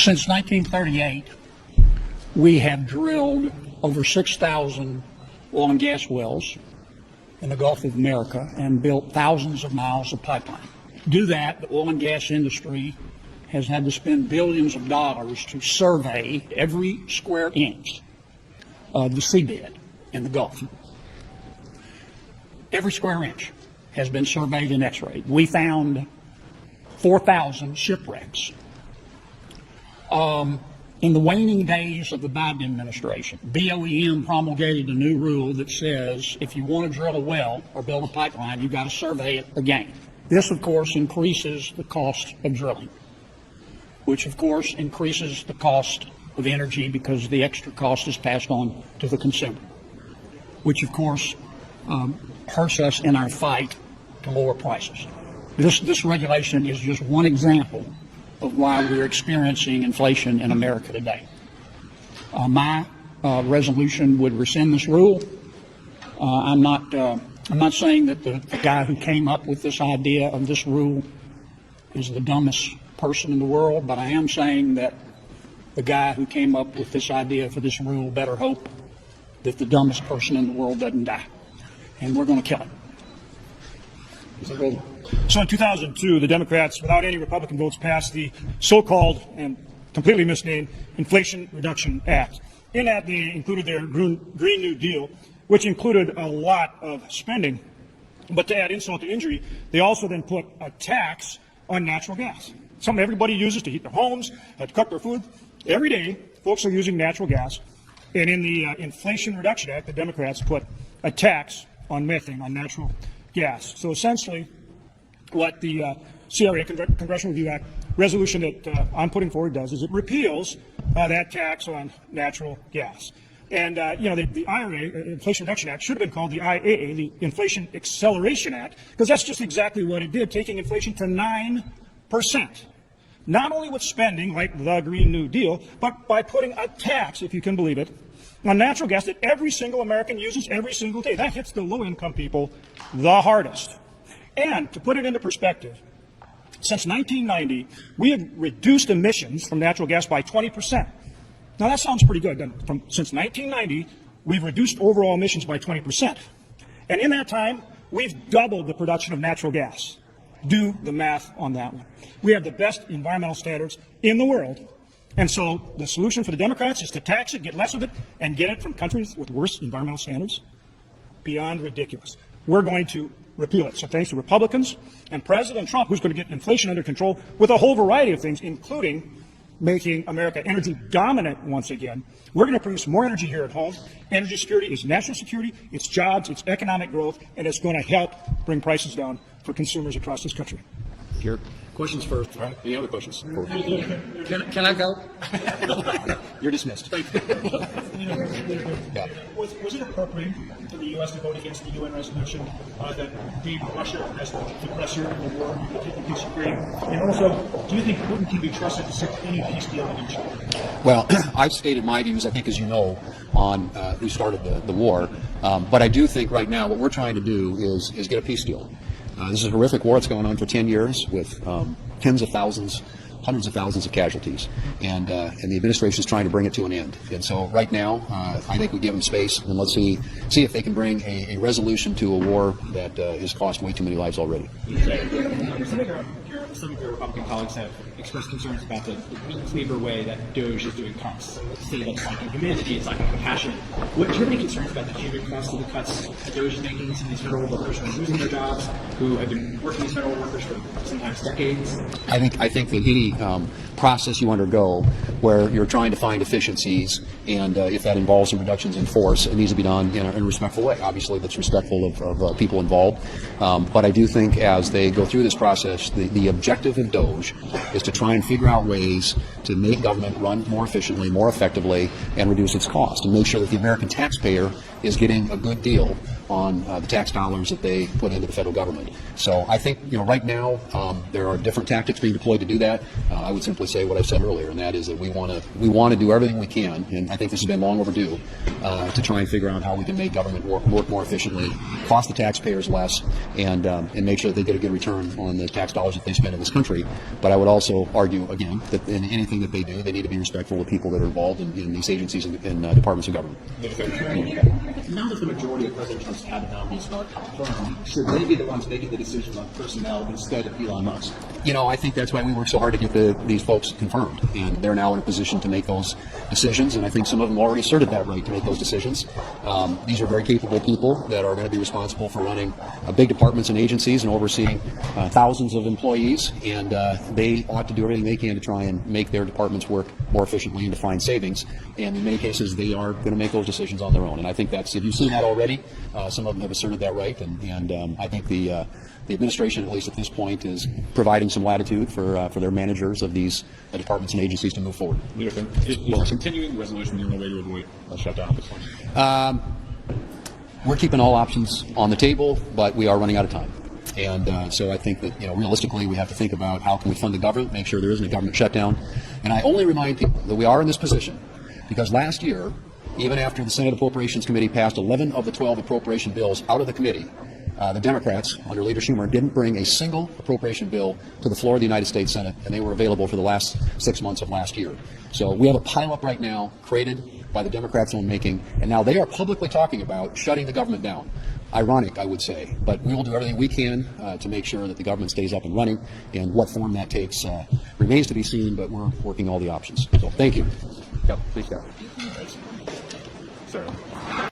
Since 1938, we have drilled over 6,000 oil and gas wells in the Gulf of America and built thousands of miles of pipeline. To do that, the oil and gas industry has had to spend billions of dollars to survey every square inch of the seabed in the Gulf. Every square inch has been surveyed and x-rayed. We found 4,000 shipwrecks. In the waning days of the Biden administration, BOEM promulgated a new rule that says if you want to drill a well or build a pipeline, you've got to survey it again. This, of course, increases the cost of drilling, which, of course, increases the cost of energy because the extra cost is passed on to the consumer, which, of course, hurts us in our fight to lower prices. This regulation is just one example of why we're experiencing inflation in America today. My resolution would rescind this rule. I'm not saying that the guy who came up with this idea of this rule is the dumbest person in the world, but I am saying that the guy who came up with this idea for this rule better hope that the dumbest person in the world doesn't die, and we're going to kill him. So in 2002, the Democrats, without any Republican votes, passed the so-called and completely misnamed Inflation Reduction Act. In that, they included their Green New Deal, which included a lot of spending. But to add insult to injury, they also then put a tax on natural gas, something everybody uses to heat their homes, to cook their food. Every day, folks are using natural gas. And in the Inflation Reduction Act, the Democrats put a tax on methane, on natural gas. So essentially, what the CRA, Congressional Review Act, resolution that I'm putting forward does is it repeals that tax on natural gas. And, the IRA, Inflation Reduction Act, should have been called the IAA, the Inflation Acceleration Act, because that's just exactly what it did, taking inflation to 9%. Not only with spending, like the Green New Deal, but by putting a tax, if you can believe it, on natural gas that every single American uses every single day. That hits the low-income people the hardest. And to put it into perspective, since 1990, we have reduced emissions from natural gas by 20%. Now, that sounds pretty good. Since 1990, we've reduced overall emissions by 20%. And in that time, we've doubled the production of natural gas. Do the math on that one. We have the best environmental standards in the world. And so the solution for the Democrats is to tax it, get less of it, and get it from countries with worse environmental standards. Beyond ridiculous. We're going to repeal it. So thanks to Republicans and President Trump, who's going to get inflation under control with a whole variety of things, including making America energy dominant once again. We're going to produce more energy here at home. Energy security is national security, it's jobs, it's economic growth, and it's going to help bring prices down for consumers across this country. Here. Questions first. Right. Any other questions? Can I go? You're dismissed. Was it appropriate for the U.S. to vote against the UN resolution that deemed Russia as the aggressor in the war taking place in Ukraine? And also, do you think Putin can be trusted to set any peace deal in Egypt? Well, I've stated my views, I think, as you know, on who started the war. But I do think right now what we're trying to do is get a peace deal. This is a horrific war. It's going on for 10 years with tens of thousands, hundreds of thousands of casualties. And the administration is trying to bring it to an end. And so right now, I think we give them space, and let's see if they can bring a resolution to a war that has cost way too many lives already. Some of your Republican colleagues have expressed concerns about the cleaver way that DOGE is doing cuts. Say that it's lacking humanity, it's lacking compassion. Do you have any concerns about the human cost of the cuts that DOGE is making? Some of these federal workers who are losing their jobs, who have been working as federal workers for sometimes decades? I think that any process you undergo where you're trying to find efficiencies, and if that involves some reductions in force, it needs to be done in a respectful way. Obviously, that's respectful of people involved. But I do think as they go through this process, the objective of DOGE is to try and figure out ways to make government run more efficiently, more effectively, and reduce its cost, and make sure that the American taxpayer is getting a good deal on the tax dollars that they put into the federal government. So I think, right now there are different tactics being deployed to do that. I would simply say what I said earlier, and that is that we we want to do everything we can, and I think this has been long overdue, to try and figure out how we can make government work more efficiently, cost the taxpayers less, and make sure that they get a good return on the tax dollars that they spend in this country. But I would also argue again that in anything that they do, they need to be respectful of people that are involved in these agencies and departments of government. Now that the majority of President Trump's cabinet nominees are confirmed, should they be the ones making the decisions on personnel instead of Elon Musk? You know, I think that's why we worked so hard to get these folks confirmed, and they're now in a position to make those decisions, and I think some of them already asserted that right to make those decisions. These are very capable people that are going to be responsible for running big departments and agencies and overseeing thousands of employees, and they ought to do everything they can to try and make their departments work more efficiently and to find savings, and in many cases they are going to make those decisions on their own, and I think if you've seen that already, some of them have asserted that right, and I think the administration, at least at this point, is providing some latitude for their managers of these departments and agencies to move forward. Is continuing the resolution the only way to avoid a shutdown at this point? We're keeping all options on the table, but we are running out of time. And so I think that, realistically, we have to think about how can we fund the government, make sure there isn't a government shutdown. And I only remind people that we are in this position because last year, even after the Senate Appropriations Committee passed 11 of the 12 appropriation bills out of the committee, the Democrats, under Leader Schumer, didn't bring a single appropriation bill to the floor of the United States Senate, and they were available for the last 6 months of last year. So we have a pileup right now created by the Democrats' own making, and now they are publicly talking about shutting the government down. Ironic, I would say, but we will do everything we can to make sure that the government stays up and running, and what form that takes remains to be seen, but we're working all the options. So thank you. Yep, please go. Sorry.